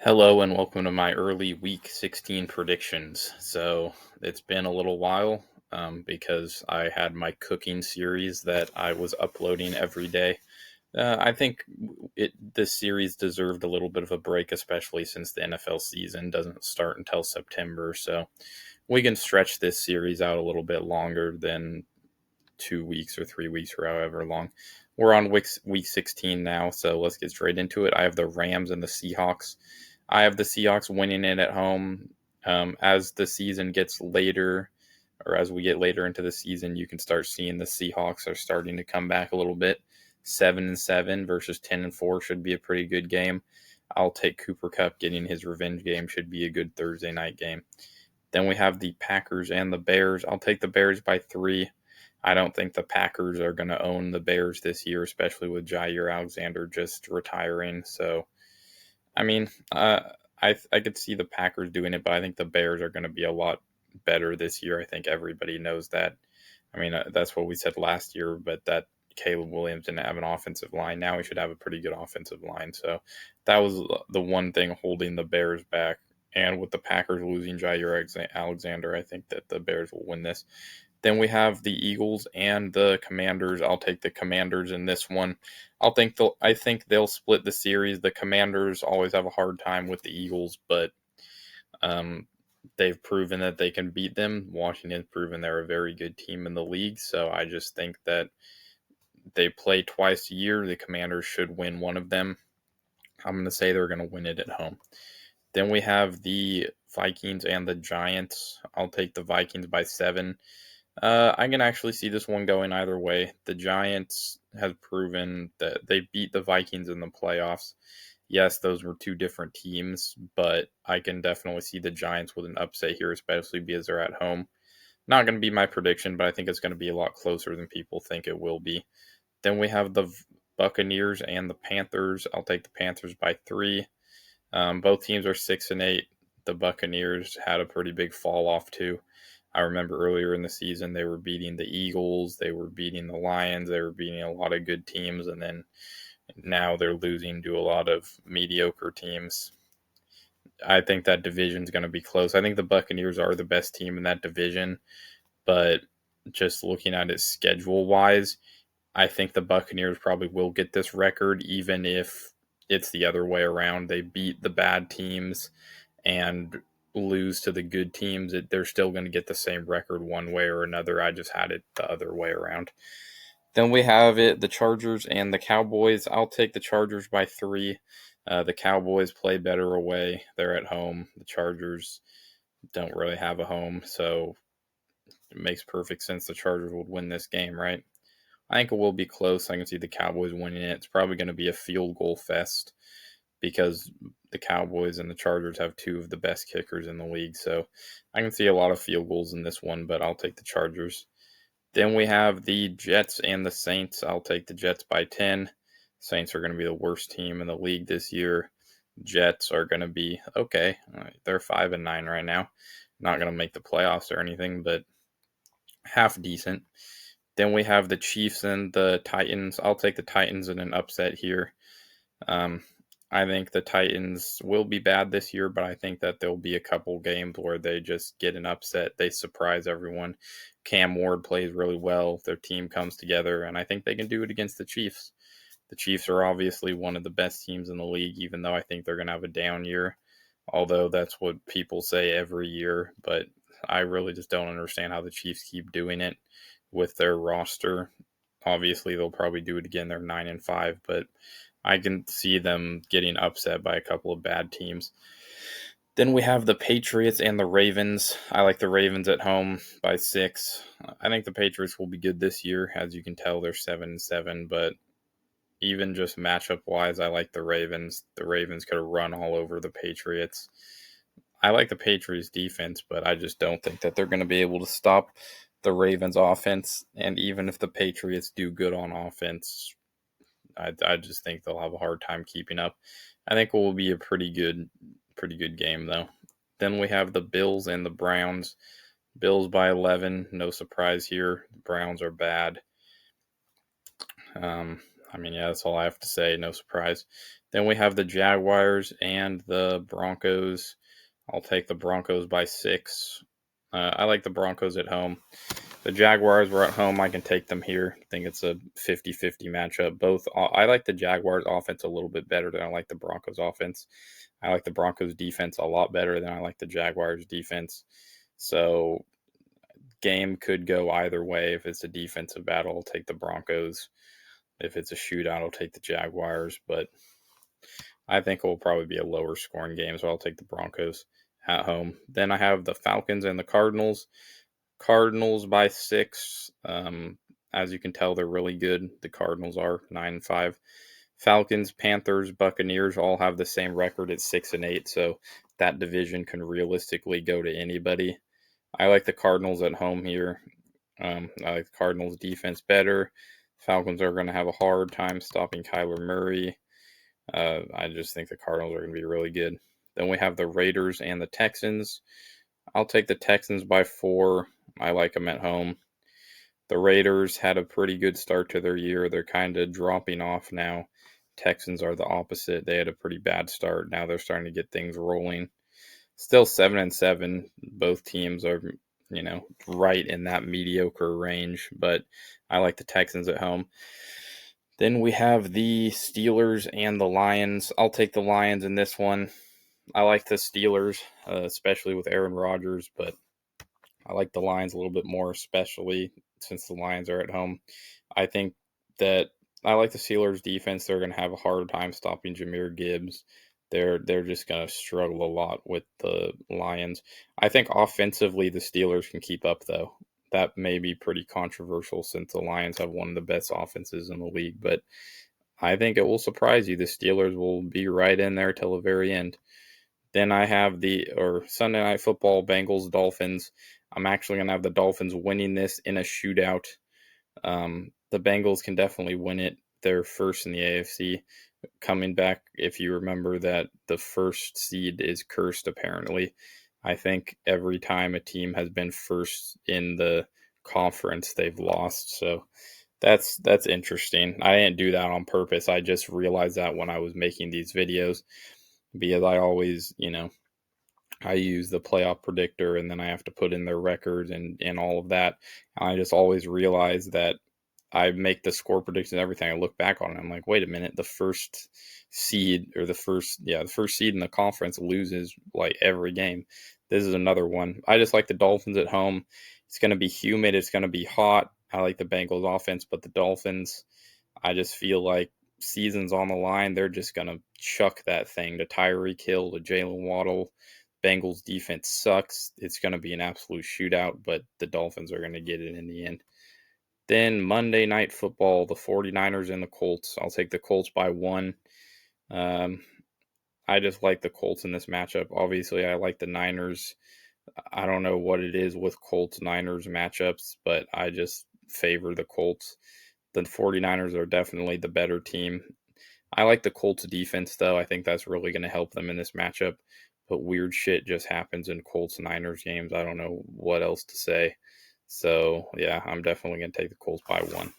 Hello and welcome to my early week 16 predictions. So it's been a little while because I had my cooking series that I was uploading every day. I think this series deserved a little bit of a break, especially since the NFL season doesn't start until September. So we can stretch this series out a little bit longer than 2 weeks or 3 weeks or however long. We're on week 16 now, so let's get straight into it. I have the Rams and the Seahawks. I have the Seahawks winning it at home. As the season gets later, or as we get later into the season, you can start seeing the Seahawks are starting to come back a little bit. 7-7 versus 10-4 should be a pretty good game. I'll take Cooper Kupp getting his revenge game. Should be a good Thursday night game. Then we have the Packers and the Bears. I'll take the Bears by 3. I don't think the Packers are going to own the Bears this year, especially with Jair Alexander just retiring. So, I mean, I could see the Packers doing it, but I think the Bears are going to be a lot better this year. I think everybody knows that. I mean, that's what we said last year, but that Caleb Williams didn't have an offensive line. Now he should have a pretty good offensive line. So that was the one thing holding the Bears back. And with the Packers losing Jair Alexander, I think that the Bears will win this. Then we have the Eagles and the Commanders. I'll take the Commanders in this one. I think they'll split the series. The Commanders always have a hard time with the Eagles, but um, they've proven that they can beat them. Washington's proven they're a very good team in the league, so I just think that they play twice a year. The Commanders should win one of them. I'm going to say they're going to win it at home. Then we have the Vikings and the Giants. I'll take the Vikings by 7. I can actually see this one going either way. The Giants have proven that they beat the Vikings in the playoffs. Yes, those were two different teams, but I can definitely see the Giants with an upset here, especially because they're at home. Not going to be my prediction, but I think it's going to be a lot closer than people think it will be. Then we have the Buccaneers and the Panthers. I'll take the Panthers by 3. Both teams are 6-8. The Buccaneers had a pretty big fall off too. I remember earlier in the season they were beating the Eagles, they were beating the Lions, they were beating a lot of good teams, and then now they're losing to a lot of mediocre teams. I think that division is going to be close. I think the Buccaneers are the best team in that division, but just looking at it schedule wise, I think the Buccaneers probably will get this record, even if it's the other way around. They beat the bad teams and lose to the good teams. They're still going to get the same record one way or another. I just had it the other way around. Then we have the Chargers and the Cowboys. I'll take the Chargers by 3. The Cowboys play better away. They're at home. The Chargers don't really have a home, so it makes perfect sense the Chargers would win this game, right? I think it will be close. I can see the Cowboys winning it. It's probably going to be a field goal fest because the Cowboys and the Chargers have two of the best kickers in the league. So I can see a lot of field goals in this one, but I'll take the Chargers. Then we have the Jets and the Saints. I'll take the Jets by 10. Saints are going to be the worst team in the league this year. Jets are going to be okay. They're 5-9 right now. Not going to make the playoffs or anything, but half decent. Then we have the Chiefs and the Titans. I'll take the Titans in an upset here. Um, I think the Titans will be bad this year, but I think that there'll be a couple games where they just get an upset. They surprise everyone. Cam Ward plays really well. Their team comes together, and I think they can do it against the Chiefs. The Chiefs are obviously one of the best teams in the league, even though I think they're going to have a down year. Although that's what people say every year, but I really just don't understand how the Chiefs keep doing it with their roster. Obviously, they'll probably do it again. They're 9-5, but I can see them getting upset by a couple of bad teams. Then we have the Patriots and the Ravens. I like the Ravens at home by 6. I think the Patriots will be good this year. As you can tell, they're 7-7, but even just matchup wise, I like the Ravens. The Ravens could have run all over the Patriots. I like the Patriots defense, but I just don't think that they're going to be able to stop the Ravens offense. And even if the Patriots do good on offense, I just think they'll have a hard time keeping up. I think it will be a pretty good game though. Then we have the Bills and the Browns. Bills by 11, no surprise here. The Browns are bad. I mean, yeah, that's all I have to say. No surprise. Then we have the Jaguars and the Broncos. I'll take the Broncos by 6. I like the Broncos at home. The Jaguars were at home. I can take them here. I think it's a 50-50 matchup. Both I like the Jaguars offense a little bit better than I like the Broncos offense. I like the Broncos defense a lot better than I like the Jaguars defense. So game could go either way. If it's a defensive battle, I'll take the Broncos. If it's a shootout, I'll take the Jaguars. But I think it will probably be a lower scoring game, so I'll take the Broncos at home. Then I have the Falcons and the Cardinals. Cardinals by 6. As you can tell, they're really good. The Cardinals are 9-5. Falcons, Panthers, Buccaneers all have the same record at 6-8, so that division can realistically go to anybody. I like the Cardinals at home here. I like the Cardinals defense better. Falcons are going to have a hard time stopping Kyler Murray. I just think the Cardinals are going to be really good. Then we have the Raiders and the Texans. I'll take the Texans by 4. I like them at home. The Raiders had a pretty good start to their year. They're kind of dropping off now. Texans are the opposite. They had a pretty bad start. Now they're starting to get things rolling. Still 7-7. Both teams are, right in that mediocre range, but I like the Texans at home. Then we have the Steelers and the Lions. I'll take the Lions in this one. I like the Steelers, especially with Aaron Rodgers, but I like the Lions a little bit more, especially since the Lions are at home. I think that I like the Steelers defense. They're going to have a hard time stopping Jahmyr Gibbs. They're just going to struggle a lot with the Lions. I think offensively the Steelers can keep up, though. That may be pretty controversial since the Lions have one of the best offenses in the league, but I think it will surprise you. The Steelers will be right in there till the very end. Then I have Sunday Night Football, Bengals, Dolphins. I'm actually going to have the Dolphins winning this in a shootout. The Bengals can definitely win it. They're first in the AFC. Coming back, if you remember that the first seed is cursed, apparently. I think every time a team has been first in the conference, they've lost. So that's interesting. I didn't do that on purpose. I just realized that when I was making these videos, because I always, I use the playoff predictor and then I have to put in their records and all of that. And I just always realize that I make the score predictions and everything. I look back on it. I'm like, wait a minute, the first seed or the first seed in the conference loses like every game. This is another one. I just like the Dolphins at home. It's going to be humid. It's going to be hot. I like the Bengals offense, but the Dolphins, I just feel like season's on the line. They're just going to chuck that thing to Tyreek Hill, to Jalen Waddle. Bengals defense sucks. It's going to be an absolute shootout, but the Dolphins are going to get it in the end. Then Monday Night Football, the 49ers and the Colts. I'll take the Colts by 1. I just like the Colts in this matchup. Obviously, I like the Niners. I don't know what it is with Colts-Niners matchups, but I just favor the Colts. The 49ers are definitely the better team. I like the Colts defense, though. I think that's really going to help them in this matchup. But weird shit just happens in Colts-Niners games. I don't know what else to say. So, yeah, I'm definitely going to take the Colts by 1.